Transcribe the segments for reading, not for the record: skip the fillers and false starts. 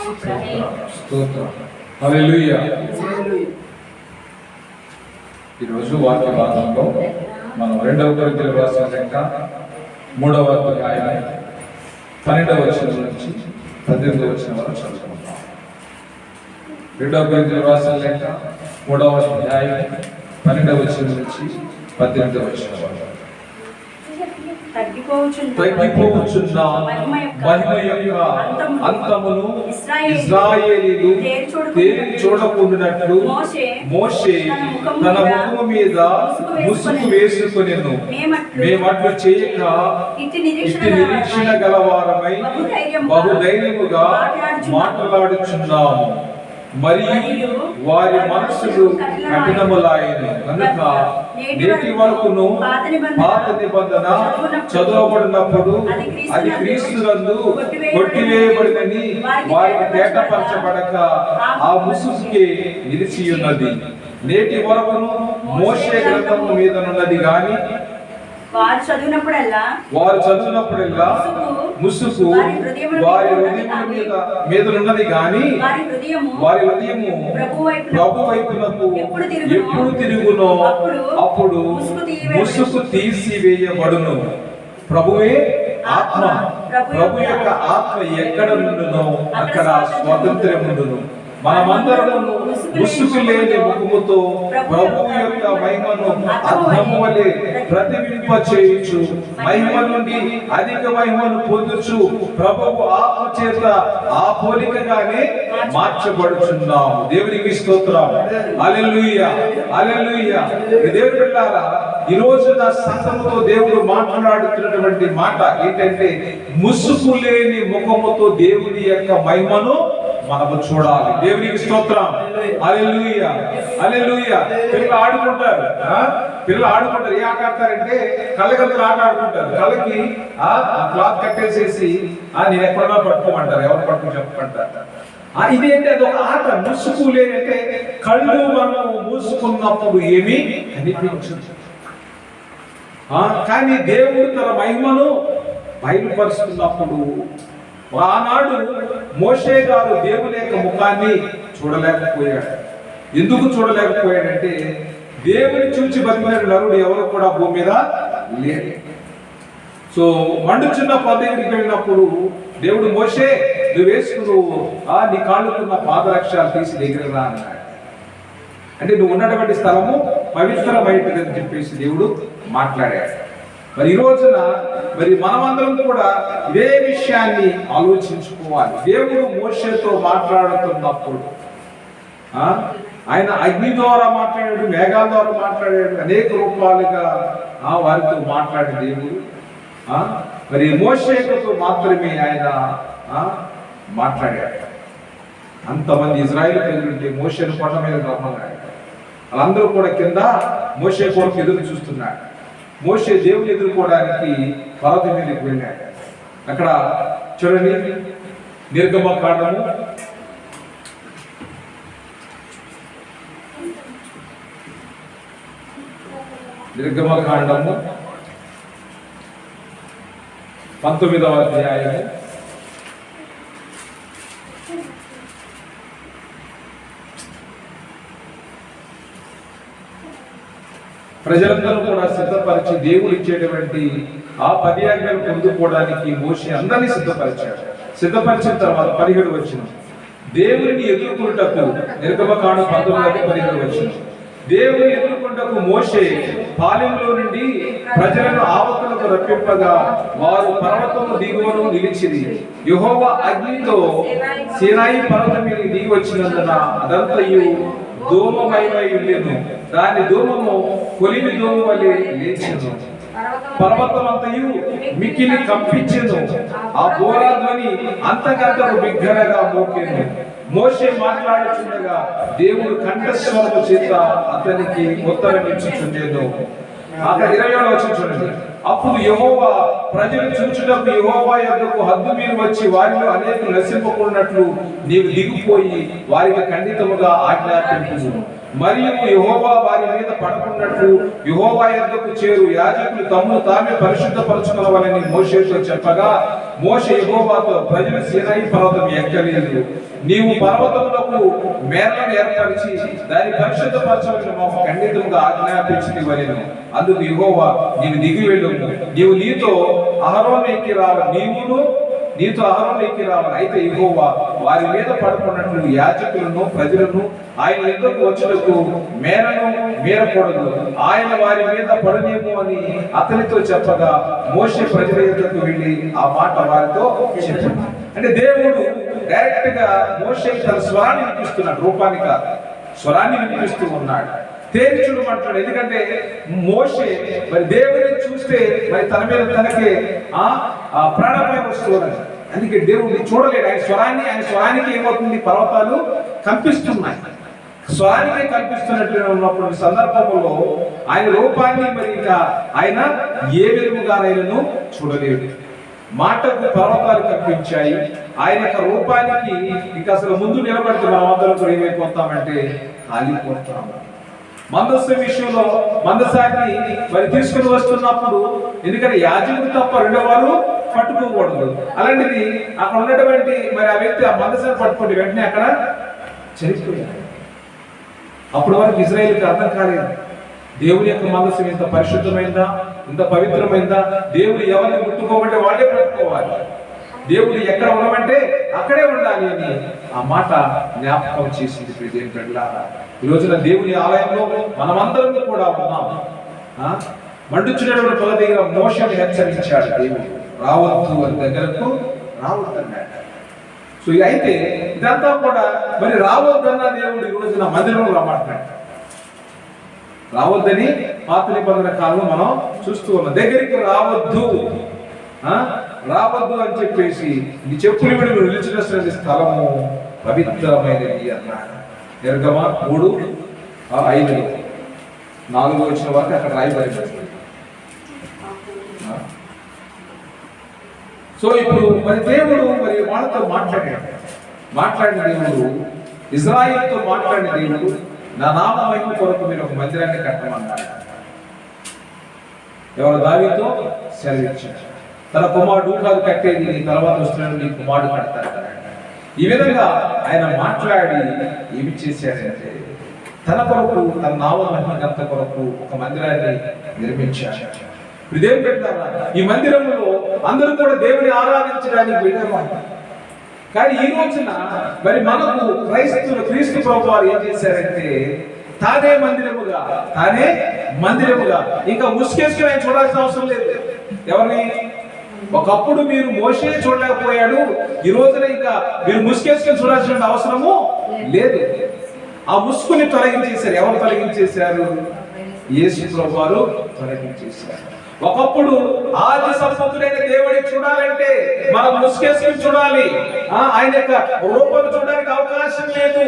స్తోత్రం. హల్లెలూయా. ఈరోజు వాక్య భాగంలో మనం 2వ కొరింథీయులకు రాసిన లేఖ 3వ అధ్యాయం 12వ వచనం నుంచి 18వ వచనం వరకు చదువుకుంటాం. 2వ కొరింథీయులకు రాసిన లేఖ 3వ అధ్యాయం 12వ వచనం నుంచి 18వ వచనం వరకు. తగ్గిపోవచ్చున్న మహిమ యొక్క అంతమును ఇశ్రాయేలీయులు తేరి చూడకుండానట్లు మోషే తన ముఖము మీద ముసుగు వేసుకొనెను. మేమట్లు చేయక ఇట్టి నిరీక్షణ గలవారమై బహుధైర్యముగా మాట్లాడుచున్నాము. మరియు వారి మనస్సులు కఠినములాయెను కనుక నేటి వరకును పాత నిబంధన చదవబడినప్పుడు అది క్రీస్తునందు కొట్టివేయబడినని వారికి తేటపరచబడక ఆ ముసుగుకే నిలిచి ఉన్నది. నేటి వరకును మోషే గ్రంథము మీదనున్నది గాని వారు చదివినప్పుడల్లా ముసుగు వారి హృదయముల మీద ఉన్నది గాని వారి హృదయము ప్రభు వైపునకు ఎప్పుడు తిరుగునో అప్పుడు ముసుగు తీసివేయబడును. ప్రభువే ఆత్మ. ప్రభు యొక్క ఆత్మ ఎక్కడ నుండునో అక్కడ స్వాతంత్ర్యం ఉండును. మనమందరము ముసుగు లేని ముఖముతో ప్రభువు యొక్క మహిమను అద్దము వలె ప్రతిబింబ చేయుచు మహిమ నుండి అధిక మహిమను పొందుచు ప్రభువు ఆత్మ చేత ఆ పోలికగానే మార్చబడుచున్నాము. దేవునికి స్తోత్రం. హల్లెలూయా, హల్లెలూయా. దేవుని బిడ్డలారా, ఈ రోజు నా సంఘముతో దేవుడు మాట్లాడుతున్నటువంటి మాట ఏంటంటే ముసుగు లేని ముఖముతో దేవుని యొక్క మహిమను మనము చూడాలి. దేవునికి స్తోత్రం. హల్లెలూయా, హల్లెలూయా. పిల్లలు ఆడుకుంటారు. ఏ ఆట ఆడతారంటే కళ్ళగంతలు ఆట ఆడుకుంటారు. కళ్ళకి ఆ క్లాత్ కట్టేసేసి నేను ఎక్కడన్నా పట్టుకోమంటారు. ఎవరు పట్టుకుని చెప్పమంటారు. ఇదేంటి అది ఒక ఆట. ముసుగు లేదంటే కళ్ళు మనం మూసుకున్నప్పుడు ఏమీ కనిపించదు. కానీ దేవుడు తన మహిమను బయలుపరుస్తున్నప్పుడు ఆనాడు మోషే గారు దేవుని యొక్క ముఖాన్ని చూడలేకపోయాడు. ఎందుకు చూడలేకపోయాడంటే దేవుని చూచి బతికిన నరుడు ఎవరు కూడా భూమి మీద లేరు. సో మండుచున్న పదవికి వెళ్ళినప్పుడు దేవుడు మోషే నువ్వు వేసుకును నీ కాళ్ళకున్న పాదరక్షాలు తీసి దగ్గర రా అన్నాడు. అంటే నువ్వు ఉన్నటువంటి స్థలము పవిత్రమైనదని చెప్పేసి దేవుడు మాట్లాడాడు. మరి ఈ రోజున మనమందరం కూడా ఇదే విషయాన్ని ఆలోచించుకోవాలి. దేవుడు మోషేతో మాట్లాడుతున్నప్పుడు ఆయన అగ్ని ద్వారా మాట్లాడాడు, మేఘాల ద్వారా మాట్లాడాడు, అనేక రూపాలుగా వారితో మాట్లాడే దేవుడు. మరి మోషేతో మాత్రమే ఆయన మాట్లాడాడు. అంతమంది ఇజ్రాయేల్ ప్రజలుంటే మోషేను కొండ మీద రమ్మన్నాడు. వాళ్ళందరూ కూడా కింద మోషే కొరకు ఎదురు చూస్తున్నాడు. మోషే దేవుని ఎదుర్కోవడానికి పర్వతం మీదకి వెళ్ళాడు. అక్కడ చూడండి, నిర్గమకాండము 19వ అధ్యాయము 'ప్రజలందరూ కూడా సిద్ధపరిచి దేవుడు ఇచ్చేటువంటి ఆ 10 ఆజ్ఞలు పొందుకోవడానికి మోషే అందరినీ సిద్ధపరిచిన తర్వాత 17 వచనం దేవుని ఎదుర్కొనుటకు నిర్గమకాండం 19:17 వచనం దేవుని ఎదుర్కొనుటకు మోషే పాలెంలో నుండి ప్రజలను ఆవతలకు రప్పింపగా వారు పర్వతము దిగువను నిలిచిరి. యెహోవా అగ్నితో సీనాయి పర్వతం మీద దిగి వచ్చినందున అదంతయు ధూమమయమై ఉండెను. దాని ధూమము కొలిమి ధూమం వలె లేచెను. పర్వతమంతయు మిక్కిలి కంపించెను. ఆ బోరాధ్వని అంతకంతకు బిగ్గరగా మోకెను. మోషే మాట్లాడుచుండగా దేవుడు కంఠస్వరము చేత అతనికి ఉత్తరం ఇచ్చుచుండెను. అక్కడ 27వ వచనం చూడండి. అప్పుడు యెహోవా ప్రజలు చూచుటకు యెహోవా యొద్దకు హద్దు మీరు వచ్చి వారిలో అనేకులు నశింపకున్నట్లు నీవు దిగిపోయి వారికి ఖండితముగా ఆజ్ఞాపించు. మరియు యెహోవా వారి మీద పడకున్నట్లు యెహోవా యొద్దకు చేరు యాజకులు తమను తామే పరిశుద్ధపరచుకొనవలెని మోషేతో చెప్పగా మోషే యెహోవాతో, ప్రజలు సీనాయి పర్వతం ఎక్కలేదు, నీవు పర్వతములకు మేరలను ఏర్పరిచి దాని పరిశుద్ధపరచవలసిన మాకు ఖండితంగా ఆజ్ఞాపించినవలెను. అందుకు యెహోవా, నీవు దిగి వెళ్ళుము, నీవు నీతో అహరోను ఎక్కి రావాలి, నీతో అహరోను ఎక్కి రావాలి. అయితే యెహోవా వారి మీద పడుకున్నట్లు యాజకులను ప్రజలను ఆయన ఎదురుకు వచ్చుటకు మేరను మీరకూడదు, ఆయన వారి మీద పడునేమో అని అతనితో చెప్పగా మోషే ప్రజల ఎదురుకు వెళ్ళి ఆ మాట వారితో చెప్పాడు. అంటే దేవుడు డైరెక్ట్ గా మోషేకి తన స్వరాన్ని వినిపిస్తున్నాడు, రూపాన్ని కాదు, స్వరాన్ని వినిపిస్తూ ఉన్నాడు. తేరి చూడమంటాడు. ఎందుకంటే మోషే మరి దేవుడిని చూస్తే మరి తన మీద తనకే ప్రాణభయం వస్తుంది. అందుకే దేవుడిని చూడలేడు. ఆయన స్వరానికి ఏమవుతుంది, పర్వతాలు కంపిస్తున్నాయి. స్వరానికే కల్పిస్తున్నట్లు ఉన్నప్పుడు సందర్భంలో ఆయన రూపాన్ని మరి ఇంకా ఆయన ఏ విధముగానైనా చూడలేడు. మాటకు పర్వతాలు కనిపించాయి. ఆయన యొక్క రూపానికి ఇంకా అసలు ముందు నిలబడితే మనం అందరం కూడా ఏమైపోతామంటే కాలిపోతాము. మందస్సు విషయంలో మందసాన్ని మరి తీసుకుని వస్తున్నప్పుడు, ఎందుకంటే యాజకుడు తప్ప రెండో వారు పట్టుకోకూడదు. అలాంటిది అక్కడ ఉన్నటువంటి మరి ఆ వ్యక్తి ఆ మందసాన్ని పట్టుకుంటే వెంటనే అక్కడ చనిపోయాడు. అప్పటి వరకు ఇజ్రాయేలుకి అర్థం కాలేదు, దేవుని యొక్క మందసం ఇంత పరిశుద్ధమైందా, ఇంత పవిత్రమైందా, దేవుడు ఎవరిని ముట్టుకోమంటే వాళ్ళే పట్టుకోవాలి, దేవుడు ఎక్కడ ఉండమంటే అక్కడే ఉండాలి అని ఆ మాట జ్ఞాపకం చేసింది. దేవుని బిడ్డలారా, ఈ రోజున దేవుని ఆలయంలో మనమందరం కూడా ఉన్నాం. మండుచున్నటువంటి పొల దగ్గర మోషేని హెచ్చరించాడు దేవుడు, రావద్దు అని, దగ్గరకు రావద్దన్నాడు. సో అయితే ఇదంతా కూడా మరి రావద్దన్న దేవుడు ఈ రోజున మందిరంలో రమ్మంటున్నాడు. రావద్దని పాత నిబంధన కాలంలో మనం చూస్తూ ఉన్నాం. దగ్గరికి రావద్దు అని చెప్పేసి నీ చెప్పులు విడి నిలిచిన స్థలము పవిత్రమైనది అన్నాడు. నిర్గమ 3:5 4 వచ్చిన వరకు అక్కడ రాయబడింది. సో ఇప్పుడు మరి దేవుడు మరి వాళ్ళతో మాట్లాడిన దేవుడు, ఇజ్రాయిల్తో మాట్లాడిన దేవుడు, నా నామ మహిమ కొరకు మీరు ఒక మందిరాన్ని కట్టమన్నాడు. ఎవరు? దావీదుతో సెలవిచ్చాడు. తన కుమారుడు కాదు కట్టేది, నీ తర్వాత వస్తున్నాడు, నీ కుమారుడు కడతాడు. ఈ విధంగా ఆయన మాట్లాడి ఏమి చేశాడంటే తన కొరకు, తన నామ మహిమగంత కొరకు ఒక మందిరాన్ని నిర్మించాడు. దేవుని పెట్టారా, ఈ మందిరంలో అందరూ కూడా దేవుని ఆరాధించడానికి వెళ్ళేవారు. కానీ ఈ రోజున మరి మనకు క్రీస్తు ప్రభు వారు ఏం చేశారంటే తానే మందిరముగా ఇంకా ముసుకేసుకుని ఆయన చూడాల్సిన అవసరం లేదు. ఎవరిని? ఒకప్పుడు మీరు మోషే చూడలేకపోయాడు, ఈ రోజున ఇంకా మీరు ముసుకేసుకుని చూడాల్సిన అవసరము లేదు. ఆ ముసుగుని తొలగించేశారు. ఎవరు తొలగించేశారు? యేసు ప్రభు వారు తొలగించేశారు. ఒకప్పుడు ఆది సంపత్తులైన దేవుడిని చూడాలంటే మనం ముసుకేసుకుని చూడాలి. ఆయన యొక్క రూపం చూడడానికి అవకాశం లేదు.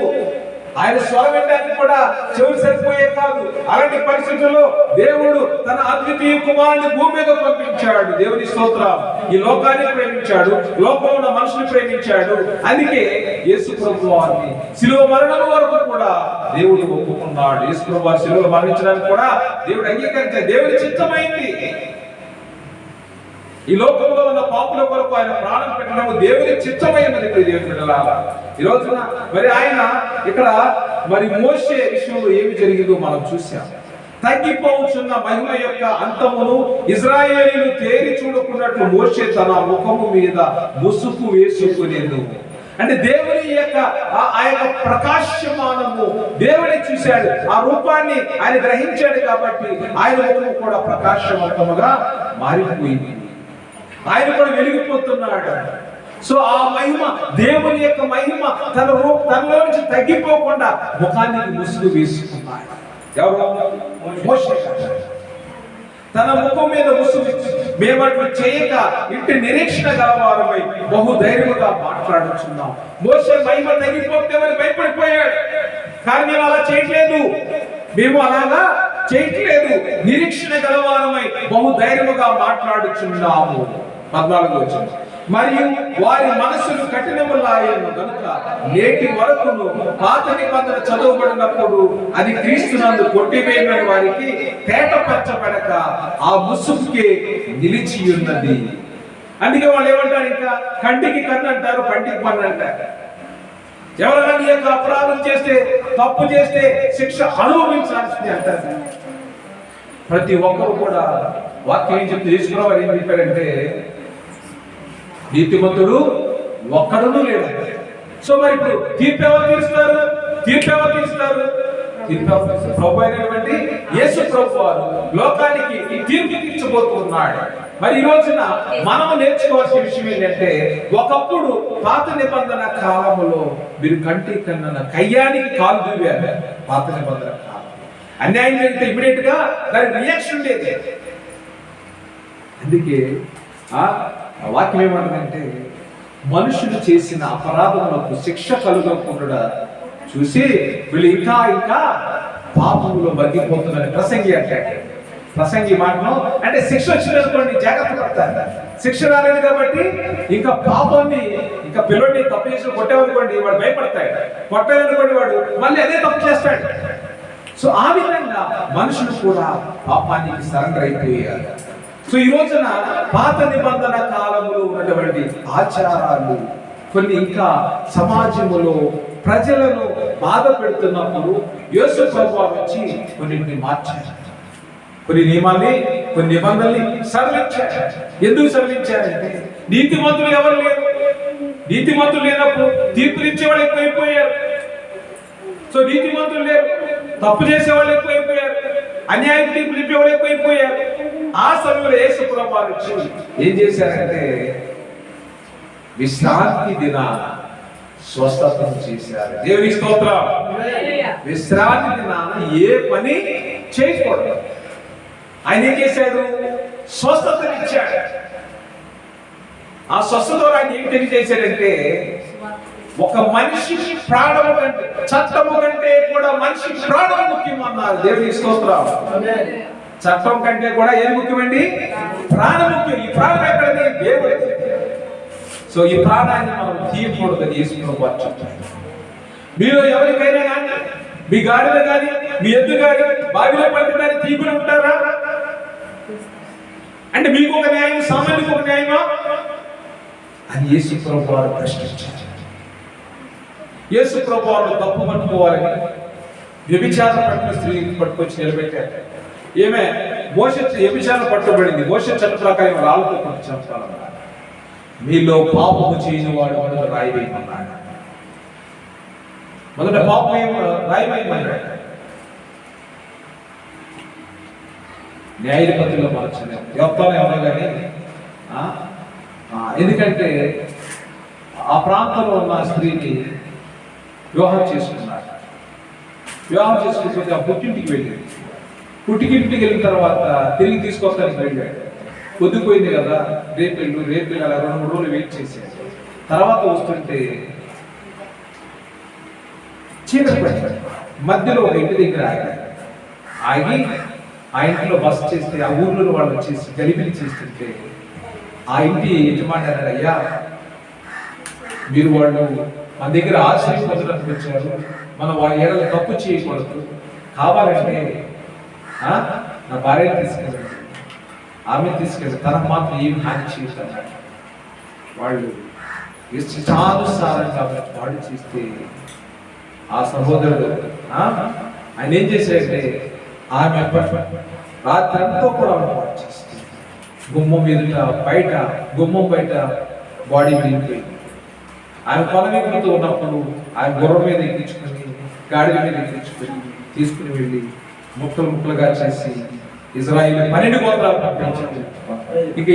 ఆయన స్వరం వినడానికి కూడా చెవులు సరిపోయే కాదు. అలాంటి పరిస్థితుల్లో దేవుడు తన అద్వితీయ కుమారుని భూమి మీద పంపించాడు. దేవుని స్తోత్రం. ఈ లోకాన్ని ప్రేమించాడు, లోకంలో ఉన్న మనుషుని ప్రేమించాడు. అందుకే యేసు ప్రభు వారిని శిలువ మరణం వరకు కూడా దేవుడు ఒప్పుకున్నాడు. యేసు ప్రభు వారి శిలువ మరణించడానికి కూడా దేవుడు అంగీకరించాడు. దేవుని చిత్తమైంది. ఈ లోకంలో ఉన్న పాపుల కొరకు ఆయన ప్రాణం పెట్టడం దేవుని చిత్తమైనది. దేవుని బిడ్డలారా, ఈ రోజున మరి ఆయన ఇక్కడ మరి మోషే విషయంలో ఏమి జరిగిందో మనం చూసాం. తగ్గిపోవచ్చున్న మహిమ యొక్క అంతమును ఇజ్రాయేలీలు తేరి చూడకున్నట్లు మోషే తన ముఖము మీద ముసుగు వేసుకునేది. అంటే దేవుని యొక్క ఆ యొక్క ప్రకాశమానము దేవుని చూశాడు, ఆ రూపాన్ని ఆయన గ్రహించాడు. కాబట్టి ఆయన ముఖము కూడా ప్రకాశవంతముగా మారిపోయింది. ఆయన కూడా వెలిగిపోతున్నాడు. సో ఆ మహిమ, దేవుని యొక్క మహిమ తనలో నుంచి తగ్గిపోకుండా ముఖానికి ముసుగు వేసుకున్నాడు. ఎవరు? మోషే. తన ముఖం మీద ముసుగు మేమట్లు చేయక ఇంటి నిరీక్షణ గలవారమై బహుధైర్యముగా మాట్లాడుచున్నాం. మోషే మహిమ తగ్గిపోతే భయపడిపోయాడు. కానీ మేము అలా చేయట్లేదు, నిరీక్షణ గలవారమై బహుధైర్యముగా మాట్లాడుచున్నాము. 14 వచ్చింది. మరియు వారి మనసులు కఠినములాయను గనుక నేటి వరకును పాత నిబంధన చదవబడినప్పుడు అది క్రీస్తునందు కొట్టివేయని వారికి తేటపరచబడక ఆ ముసుగుకే నిలిచి ఉన్నది. అందుకే వాళ్ళు ఏమంటారు, ఇంకా కంటికి కన్ను అంటారు, పంటికి పన్ను అంటారు. ఎవరైనా నీ యొక్క అపరాధం చేస్తే, తప్పు చేస్తే శిక్ష అనుభవించాల్సింది అంటారు. ప్రతి ఒక్కరు కూడా వాక్యం ఏం చెప్తే తీసుకున్నవారు ఏం చెప్పారంటే, నీతిమంతుడు ఒక్కడును లేడు. సో మరి ఇప్పుడు తీర్పు ఎవరు తీరుస్తారు? ప్రభు అయినటువంటి యేసు ప్రభు వారు లోకానికి తీర్పు తీర్చబోతున్నాడు. మరి ఈ రోజున మనం నేర్చుకోవాల్సిన విషయం ఏంటంటే, ఒకప్పుడు పాత నిబంధన కాలములో మీరు కంటి కన్న కయ్యానికి కాలు దూవారు. పాత నిబంధన కాలం అన్యాయం జరిగితే ఇమీడియట్ గా దాని రియాక్షన్ ఉండేది. అందుకే ఆ వాక్యం ఏమంటుందంటే, మనుషులు చేసిన అపరాధములకు శిక్ష కలుగకుండా చూసి వీళ్ళు ఇంకా పాపంలో బతికిపోతుందని ప్రసంగి అంటాడు. ప్రసంగి మాటను అంటే శిక్ష వచ్చిందనుకోండి జాగ్రత్త పడతారు. శిక్ష రాలేదు కాబట్టి ఇంకా పాపాన్ని, ఇంకా పిల్లడిని తప్పు చేసి కొట్టేవనుకోండి వాడు భయపడతాడు. కొట్టేదనుకోండి వాడు మళ్ళీ అదే తప్పు చేస్తాడు. సో ఆ విధంగా మనుషులు కూడా పాపానికి సరెండర్ అయిపోయారు. సో ఈ రోజున పాత నిబంధన కాలంలో ఉన్నటువంటి ఆచారాలు కొన్ని ఇంకా సమాజంలో ప్రజలను బాధ పెడుతున్నప్పుడు యేసు ప్రభువు వచ్చి కొన్నింటిని మార్చారు. కొన్ని నియమాల్ని, కొన్ని నిబంధనల్ని సడలించారు. ఎందుకు సడలించారంటే, నీతిమంతులు ఎవరు లేరు. నీతిమంతులు లేనప్పుడు తీర్పునిచ్చేవాళ్ళు ఎక్కువైపోయారు. సో నీతిమంతులు లేరు, తప్పు చేసేవాళ్ళు ఎక్కువైపోయారు, అన్యాయం తీర్పులు ఇప్పేవాళ్ళు ఎక్కువైపోయారు. ఆ సమయంలో యేసు ప్రభువు వచ్చి ఏం చేశారంటే, విశ్రాంతి దినాన స్వస్థతను చేశారు. దేవుని స్తోత్రం. విశ్రాంతి దినాన ఏ పని చేయకూడదు. ఆయన ఏం చేశాడు? స్వస్థతనిచ్చాడు. ఆ స్వస్థత ఆయన ఏం తెలియజేశాడంటే, ఒక మనిషి ప్రాణము కంటే, చట్టము కంటే కూడా మనిషి ప్రాణం ముఖ్యం అన్నారు. దేవుని స్తోత్రం. చట్టం కంటే కూడా ఏది ముఖ్యమండి? ప్రాణం ముఖ్యం. ఈ ప్రాణం ఎక్కడది? దేవుడిది. సో ఈ ప్రాణాన్ని మనం తీయకూడదని యేసుప్రభువు. మీరు ఎవరికైనా కానీ, మీ గాడిద కానీ, మీ ఎద్దు కానీ బావిలో పడుతుందని తీయకుండా ఉంటారా? అంటే మీకు ఒక న్యాయం, సామాన్యులకు ఒక న్యాయమా అని యేసుప్రభువు వారు ప్రశ్నించారు. యేసుప్రభువు వారు తప్పు పట్టుకోవాలని వ్యభిచారం పట్టిన స్త్రీని పట్టుకొచ్చి నిలబెట్టారు. ఏమే మోషే వ్యభిచారం పట్టుబడింది. మోషే చట్ట ప్రకారం రాళ్ళతో పట్టు చంపాలన్నారు. మీలో పాపము చేయని వాడు మొదట రాయి వేయమన్నాడు. మొదట పాపం రాయి వేయమన్నాడు. న్యాయాధిపతిలో మార్చలేదు ఎవరితోనే ఎవరో కానీ. ఎందుకంటే ఆ ప్రాంతంలో ఉన్న స్త్రీని వివాహం చేసుకున్నాడు. వివాహం చేసుకుంటే ఆ పుట్టింటికి వెళ్ళాడు. పుట్టింటికి వెళ్ళిన తర్వాత తిరిగి తీసుకొస్తానికి వెళ్ళాడు. పొద్దుపోయింది కదా, రేపు అలా 2-3 రోజులు వెయిట్ చేశాడు. తర్వాత వస్తుంటే చీకటి పడ్డాడు. మధ్యలో ఒక ఇంటి దగ్గర ఆగి ఆ ఇంట్లో బస చేస్తే, ఆ ఊర్లో వాళ్ళు వచ్చేసి గలిబిలి చేస్తుంటే ఆ ఇంటి యజమాని అన్నాడు, అయ్యా మీరు వాళ్ళు మన దగ్గర ఆశ్రయం పొందడానికి వచ్చారు, మనం వాళ్ళ ఏడలో తప్పు చేయకూడదు, కావాలంటే నా భార్యను తీసుకెళ్ళండి, ఆమె తీసుకెళ్ళి తనకు మాత్రం ఏమి హాని చేస్తాడు. వాళ్ళు ఇష్టానుసారంగా వాడు చేస్తే ఆ సహోదరుడు ఆయన ఏం చేశాడంటే, ఆమె రాత్రి అంతా కూడా పాటు చేస్తే గుమ్మం బయట బాడీ వెళ్ళిపోయింది. ఆయన పొలం ఎక్కుతూ ఉన్నప్పుడు ఆయన గుర్రం మీద ఎక్కించుకొని, గాడిద మీద ఎక్కించుకొని తీసుకుని వెళ్ళి ముక్కలుగా చేసి ఇజ్రాయిల్ 12 గోత్రాలు పంపించారు. ఇక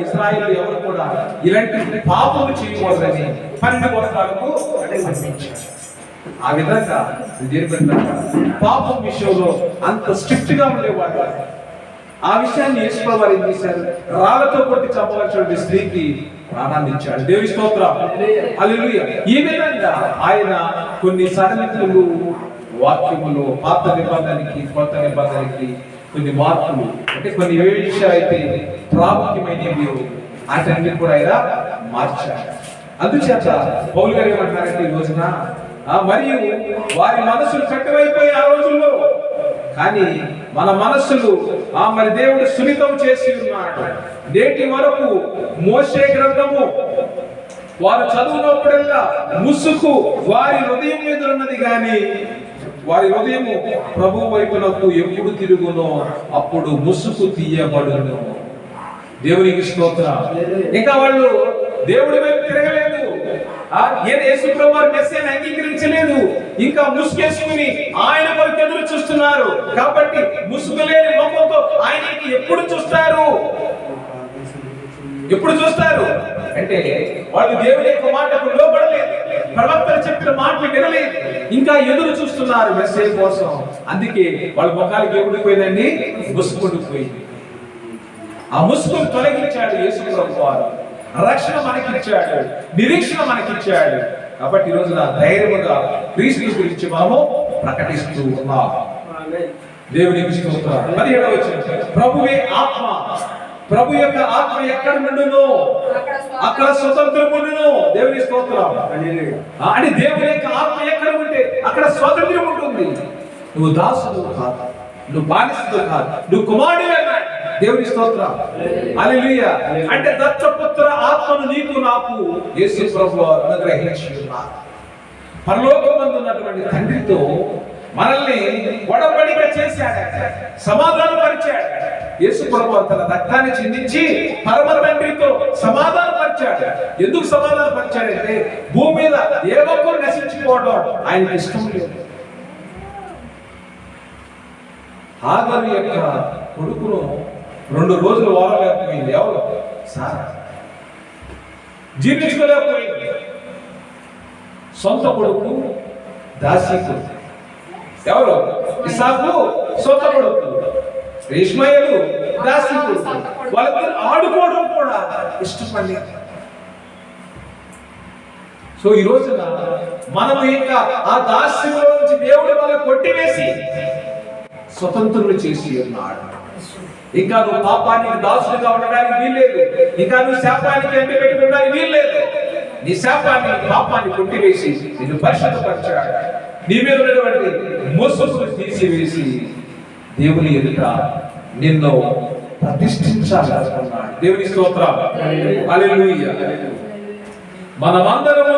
ఇజ్రాయిల్ ఎవరు కూడా ఇలాంటి పాపము చేయకూడదని 12 గోత్రాలకు పంపించారు. ఆ విధంగా పాపం విషయంలో అంత స్ట్రిక్ట్ గా ఉండేవాడు. ఆ విషయాన్ని యేసుప్రభువు వారు ఏం చేశారు? రాళ్లతో కొట్టి చంపవలసిన స్త్రీకి ప్రాణాన్ని ఇచ్చాడు. దేవుని స్తోత్రం. హల్లెలూయా. ఈ విధంగా ఆయన కొన్ని సడలింపులు వాక్యములో పాత నిబంధనకి కొత్త నిబంధనకి కొన్ని మార్పులు, అంటే కొన్ని ఏ విషయాలు అయితే ప్రాముఖ్యమైనవి వాటన్ని కూడా ఆయన మార్చాడు. అందుచేత పౌలు గారు ఏమంటారంటే, ఈ రోజున మరియు వారి మనసులు కట్టవైపోయి ఆ రోజుల్లో, కానీ మన మనస్సులు మరి దేవుడు సున్నితం చేసి ఉన్నాడు. నేటి వరకు మోషే గ్రంథము వారు చదువునప్పుడల్లా ముసుగు వారి హృదయం మీద ఉన్నది, కానీ వారి హృదయము ప్రభు వైపునకు ఎప్పుడు తిరుగునో అప్పుడు ముసుగు తీయబడును. దేవునికి స్తోత్రం. ఇంకా వాళ్ళు దేవుడి వైపు తిరగలేదు, యేసు ప్రభు వారి మెస్సేని అంగీకరించలేదు, ఇంకా ముసుగేసుకుని ఆయన కొరకు ఎదురు చూస్తున్నారు. కాబట్టి ముసుగు లేని ముఖంతో ఆయనకి ఎప్పుడు చూస్తారు? ఎప్పుడు చూస్తారు అంటే వాళ్ళు దేవుని యొక్క మాటకు లోబడలేదు, ప్రవక్తలు చెప్పిన మాటలు వినలేదు, ఇంకా ఎదురు చూస్తున్నారు మెసేజ్ కోసం. అందుకే వాళ్ళ ముఖాలకి ఏముడిపోయిందండి? ముసుగుండిపోయింది. ఆ ముసుగును తొలగించాడు యేసు ప్రభు వారు. రక్షణ మనకిచ్చాడు, నిరీక్షణ మనకిచ్చాడు. కాబట్టి ఈ రోజున ధైర్యముగా క్రీస్తు గురించి మనము ప్రకటిస్తూ ఉన్నాం. దేవునికి స్తోత్రం. 17వ వచనం, ప్రభువే ఆత్మ, ప్రభు యొక్క ఆత్మ ఎక్కడ నుండునో అక్కడ స్వతంత్రం ఉండును. దేవుని స్తోత్రం. అని దేవుని యొక్క ఆత్మ ఎక్కడ ఉంటే అక్కడ స్వాతంత్రం ఉంటుంది. నువ్వు దాసుడు కాదు, నువ్వు బానిసడు కాదు, నువ్వు కుమారుడివే అన్నాడు. దేవుని స్తోత్రం. హల్లెలూయా. అంటే దత్తపుత్ర ఆత్మను నీకు నాకు యేసు ప్రభువు అనుగ్రహించి ఉన్నారు. పరలోకమందు ఉన్నటువంటి తండ్రితో మనల్ని ఒడంబడిక చేశాడు, సమాధానపరిచాడు. యేసు ప్రభువు తన రక్తాన్ని చిందించి పరమ తండ్రితో సమాధానపరిచాడు. ఎందుకు సమాధానపరిచాడంటే భూమి మీద ఏ ఒక్కరు నశించిపోవడం ఆయనకి ఇష్టం లేదు. హాగరు యొక్క కొడుకును 2 రోజులు వారలేకపోయింది. ఎవరు? సారా. జీర్ణించుకోలేకపోయింది. సొంత కొడుకు దాసీకు. ఎవరు? ఇసాకు సొంత కొడుకు, ఇష్మాయేలు దాసీకు. వాళ్ళిద్దరు ఆడుకోవడం కూడా ఇష్టపడి. సో ఈ రోజున మనం ఇంకా ఆ దాస్యంలో నుంచి దేవుడు వాళ్ళని కొట్టివేసి స్వతంత్రులు చేసి ఉన్నాడు. ఇంకా నువ్వు పాపానికి దాసుడిగా ఉండడానికి వీల్లేదు, ఇంకా నువ్వు శాపానికి ఎంట పెట్టుకోవడానికి వీల్లేదు. నీ శాపాన్ని, పాపాన్ని కొట్టివేసి నిన్ను పరిశుద్ధపరిచాడు. నీ మీద ఉన్నటువంటి మోసములు తీసివేసి దేవుని ఎదుట నిన్ను ప్రతిష్ఠించాలనుకున్నాడు. దేవుని స్తోత్రం. హల్లెలూయా. మనమందరము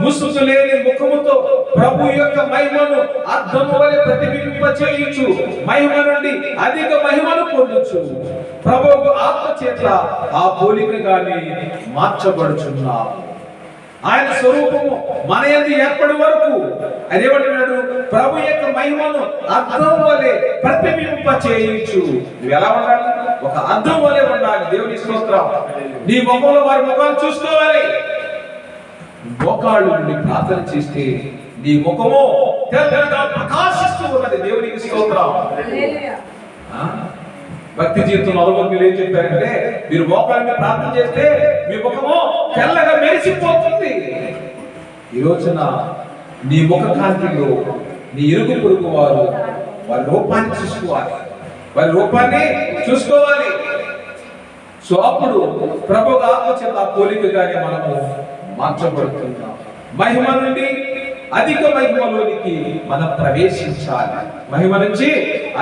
ముసుగు లేని ముఖముతో ప్రభు యొక్క మహిమను అద్దము వలె ప్రతిబింబ చేయించు మహిమ నుండి అధిక మహిమను పొందొచ్చు. ప్రభువు ఆత్మ చేత ఆ పోలికగాని మార్చబడుచున్నాము. ఆయన స్వరూపము మన యందు ఏర్పడి వరకు అదేమంటున్నాడు? ప్రభు యొక్క మహిమను అద్దం వలె ప్రతిబింబ చేయించు. నువ్వు ఎలా ఉండాలి? ఒక అద్దం వలె ఉండాలి. దేవుని స్తోత్రం. నీ ముఖంలో వారి ముఖాలు చూసుకోవాలి. మోకాళ్ళు నుండి ప్రార్థన చేస్తే నీ ముఖము తెల్లగా ప్రకాశిస్తూ ఉన్నది. దేవునికి స్తోత్రం. భక్తి జీవితంలో అనుభవం మీరు ఏం చెప్పారంటే, మీరు మోకాళ్ళని ప్రార్థన చేస్తే మీ ముఖము తెల్లగా మెరిసిపోతుంది. ఈ రోజున నీ ముఖ కాంతిలో నీ ఇరుగు పొరుగు వారు వారి రూపాన్ని చూసుకోవాలి, వారి రూపాన్ని చూసుకోవాలి. సో అప్పుడు ప్రభు ఆత్మ చేత పోలికగానే మనము మార్చబడుతున్నాం. మహిమ నుండి అధిక మహిమలోనికి మనం ప్రవేశించాలి. మహిమ నుంచి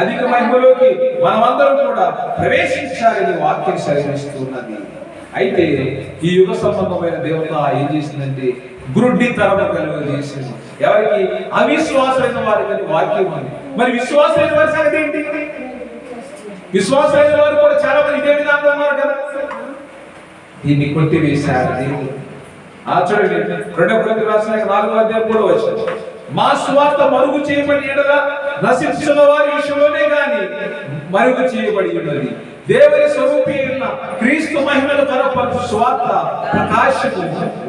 అధిక మహిమలోకి మనమందరం కూడా ప్రవేశించాలని వాక్యం సెలవిస్తున్నది. అయితే ఈ యుగ సంబంధమైన దేవత ఏం చేసిందంటే గురుడి తరము కలుగజేసింది. ఎవరికి? అవిశ్వాసమైన వారికి వాక్యం ఉంది. మరి విశ్వాసమైన వారి సంగతి ఏంటి? విశ్వాసమైన వారు కూడా చాలా మంది ఇదే విధానంలో ఉన్నారు కదా. దీన్ని కొట్టివేశారు దేవుడు. చూడండి, 2 కొరింథీయులకు రాసిన 4వ అధ్యాయం 3వ వచనం, మా స్వార్థ మరుగు చేయబడి ఎడలా నశించిన వారి విషయంలోనే గాని మరుగు చేయబడి ఉన్నది. దేవుని స్వరూపి అయిన క్రీస్తు మహిమను కనపరచు స్వార్థ ప్రకాశము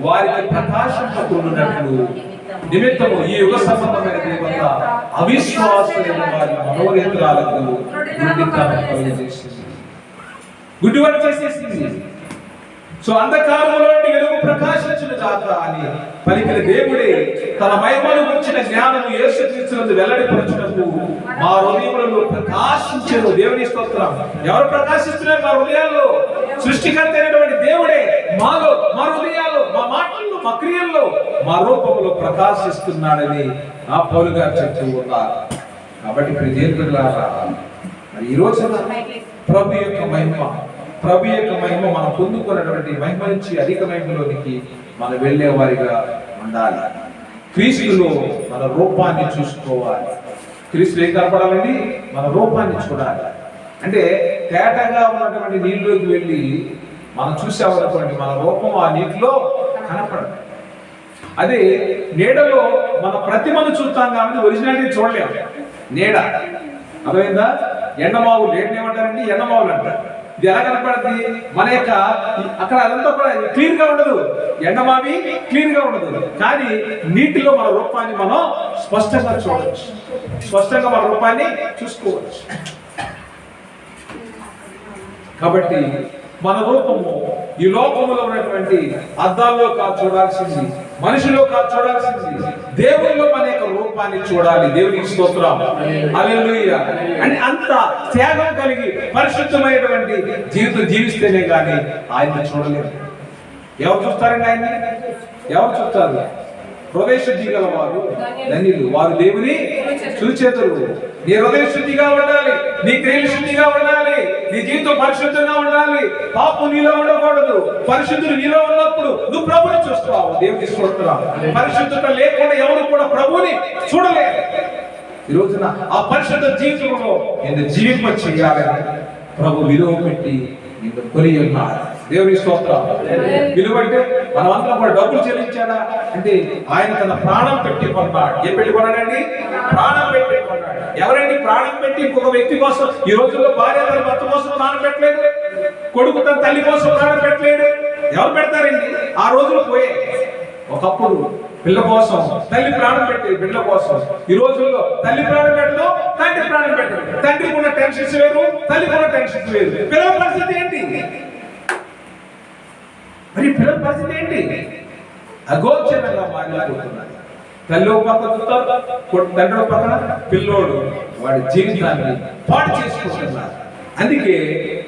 వారికి ప్రకాశింపకుండునట్లు నిమిత్తము ఈ యుగ సంబంధమైన దేవత అవిశ్వాసులైన వారి మనోనేత్రాలకు గుడ్డితనం కలుగజేసింది, గుడ్డివాడు చేసేసింది. సో అంధకారములో వెలుగు ప్రకాశించును గాక అని పలికిన దేవుడే తన మహిమను గురించిన జ్ఞానము యేసుక్రీస్తునందు వెల్లడిపరచుటకు మా హృదయములలో ప్రకాశించెను. దేవుని స్తోత్రం. ఎవరు ప్రకాశిస్తున్నారు? మా హృదయాల్లో. సృష్టికర్త అయినటువంటి దేవుడే మాలో, మా హృదయాల్లో, మా మాటల్లో, మా క్రియల్లో, మా రూపంలో ప్రకాశిస్తున్నాడని ఆ పౌలు గారు చెప్తూ ఉన్నారు. కాబట్టి దేవులారా మరి ఈ రోజున ప్రభు యొక్క మహిమ మనం పొందుకున్నటువంటి మహిమ నుంచి అధిక మహిమలోనికి మనం వెళ్ళే వారిగా ఉండాలి. క్రీస్తులో మన రూపాన్ని చూసుకోవాలి. క్రీస్తులో ఏం కనపడాలండి? మన రూపాన్ని చూడాలి. అంటే తేటగా ఉన్నటువంటి నీళ్ళలోకి వెళ్ళి మనం చూసామనుకోండి, మన రూపం ఆ నీటిలో కనపడదు. అదే నీడలో మన ప్రతిమను చూస్తాం కాబట్టి ఒరిజినాలిటీ చూడలేము. నీడ అర్థమైందా? ఎండమావులు ఏమంటారండి? ఎండమావులు అంటారు. ఇది ఎలా కనపడుతుంది? మన యొక్క అక్కడ అదంతా కూడా క్లీన్ గా ఉండదు, ఎండమావి క్లీన్ గా ఉండదు. కానీ నీటిలో మన రూపాన్ని మనం స్పష్టంగా చూడవచ్చు, స్పష్టంగా మన రూపాన్ని చూసుకోవచ్చు. కాబట్టి మన రూపము ఈ లోకములో ఉన్నటువంటి అద్దాల్లో కాదు చూడాల్సింది, మనిషిలో కాదు చూడాల్సింది, దేవునిలో మన యొక్క రూపాన్ని చూడాలి. దేవునికి స్తోత్రం, హల్లెలూయా. అంటే అంత త్యాగం కలిగి పరిశుద్ధమైనటువంటి జీవితం జీవిస్తేనే కానీ ఆయన్ని చూడలేరు. ఎవరు చూస్తారండి ఆయన్ని? ఎవరు చూస్తారు? హృదయ శుద్ధి గల వారు ధన్యులు, వారు దేవుని చూచేతురు. నీ హృదయ శుద్ధిగా ఉండాలి, నీ క్రియలు శుద్ధిగా ఉండాలి, నీ జీవితం పరిశుద్ధంగా ఉండాలి. పాపం నీలో ఉండకూడదు. పరిశుద్ధులు నీలో ఉన్నప్పుడు నువ్వు ప్రభుని చూస్తావు. దేవుని స్తోత్రం. పరిశుద్ధత లేకుండా ఎవరు కూడా ప్రభుని చూడలేరు. ఈ రోజున ఆ పరిశుద్ధ జీవితంలో నేను జీవింప చేయాలని ప్రభు విలువ పెట్టి నిన్ను కొని ఉన్నారు. దేవుని స్తోత్రం. విలువ అంటే మనమంతా కూడా డబ్బులు చెల్లించాడా అంటే ఆయన తన ప్రాణం పెట్టి కొన్నాడు. ఏం పెట్టి కొన్నాడండి? ప్రాణం పెట్టి కొన్నాడు. ఎవరండి ప్రాణం పెట్టి ఇంకొక వ్యక్తి కోసం? ఈ రోజుల్లో భార్య తన భర్త కోసం ప్రాణం పెట్టలేదు, కొడుకు తన తల్లి కోసం ప్రాణం పెట్టలేడు. ఎవరు పెడతారండి? ఆ రోజులు పోయే. ఒకప్పుడు పిల్ల కోసం తల్లి ప్రాణం పెట్టేది, బిడ్డ కోసం. ఈ రోజుల్లో తల్లి ప్రాణం పెట్టదు, తండ్రి ప్రాణం పెట్టదు. తండ్రికి ఉన్న టెన్షన్స్ వేరు, తల్లికి ఉన్న టెన్షన్స్ వేరు. పిల్లల పరిస్థితి ఏంటి? మరి పిల్లల పరిస్థితి ఏంటి? అగోచరంగా మారిపోతున్నారు. తల్లి ఒక పక్కన చూస్తారు, తండ్రి ఒక పక్కన, పిల్లోడు వాడి జీవితాన్ని పాడు చేసుకుంటున్నారు. అందుకే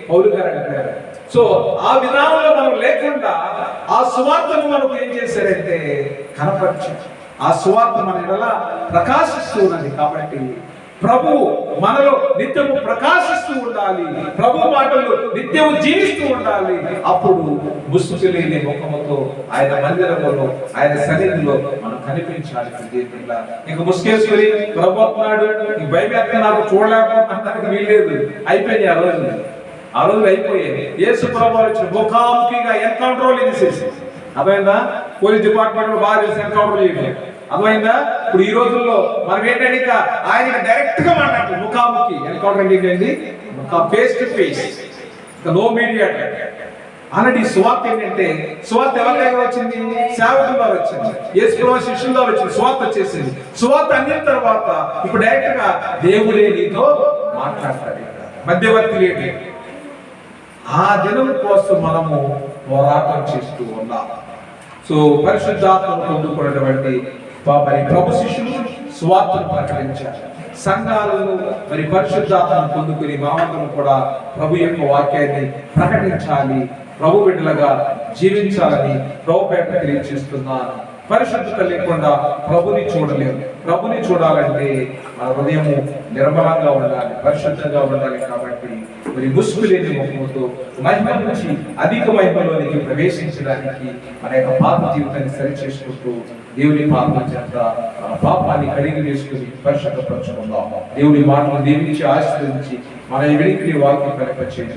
పౌలు గారు అంటారు, సో ఆ విధానంలో మనం లేకుండా ఆ సువార్తను మనకు ఏం చేశారంటే కనపరిచారు. ఆ సువార్త మన ఎలా ప్రకాశిస్తూ ఉన్నది. కాబట్టి ప్రభు మనలో నిత్యము ప్రకాశిస్తూ ఉండాలి, ప్రభు మాటలు నిత్యము జీవిస్తూ ఉండాలి. అప్పుడు ముసుగు లేని ముఖముతో ఆయన మందిరంలో, ఆయన సన్నిధిలో మనం కనిపించాలి. ఇంకా ముసుగేశ్వరి ప్రభు అన్నాడు, ఈ బైబిల్ నాకు చూడలేకపోతానికి వీల్లేదు. అయిపోయింది ఆ రోజులు అయిపోయాయి. యేసు ప్రభు వచ్చి ముఖాముఖిగా ఎన్కౌంటర్ చేసేసి, అర్థమైందా? పోలీస్ డిపార్ట్మెంట్ బాగా చేసి ఎన్కౌంటర్ చేయలేదు. అర్థమైందా? ఇప్పుడు ఈ రోజుల్లో మనం ఏంటంటే ఇంకా ఆయన డైరెక్ట్ గా మాట్లాడుతుంది. ముఖాముఖి ఎన్కౌంటర్ ఏంటండి? Face to face, no media. అలాంటి సువార్త ఏంటంటే, సువార్త ఎవరి దగ్గర వచ్చింది? సేవకుల ద్వారా వచ్చింది, యేసు ప్రభు శిష్యుల ద్వారా వచ్చింది. సువార్త వచ్చేసింది. సువార్త అందిన తర్వాత ఇప్పుడు డైరెక్ట్ గా దేవుడే నీతో మాట్లాడతాడు. మధ్యవర్తి లేడు. ఆ దినం కోసం మనము పోరాటం చేస్తూ ఉన్నాం. సో పరిశుద్ధాత్మను పొందుకున్నటువంటి మరి ప్రభు శిష్యులు సువార్తను ప్రకటించారు. సంఘాలను మరి పరిశుద్ధాత్మను పొందుకుని మనమందరం కూడా ప్రభు యొక్క వాక్యాన్ని ప్రకటించాలి, ప్రభు బిడ్డలుగా జీవించాలని ప్రభు పేట తెలియజేస్తున్నాను. పరిశుద్ధత లేకుండా ప్రభుని చూడలేము. ప్రభుని చూడాలంటే మన హృదయము నిర్మలంగా ఉండాలి, పరిశుద్ధంగా ఉండాలి. కాబట్టి మరి ముసుగు లేని ముఖముతో మహిమ నుంచి అధిక మహిమలోనికి ప్రవేశించడానికి మన యొక్క పాప జీవితాన్ని సరి చేసుకుంటూ దేవుని పాపం చేత మన పాపాన్ని కడిగి వేసుకుని పరిశుద్ధపరచుకుందాం. దేవుని మాటలు దీవించి ఆశీర్వదించి మన వెలికి వాక్యం కనిపించేది.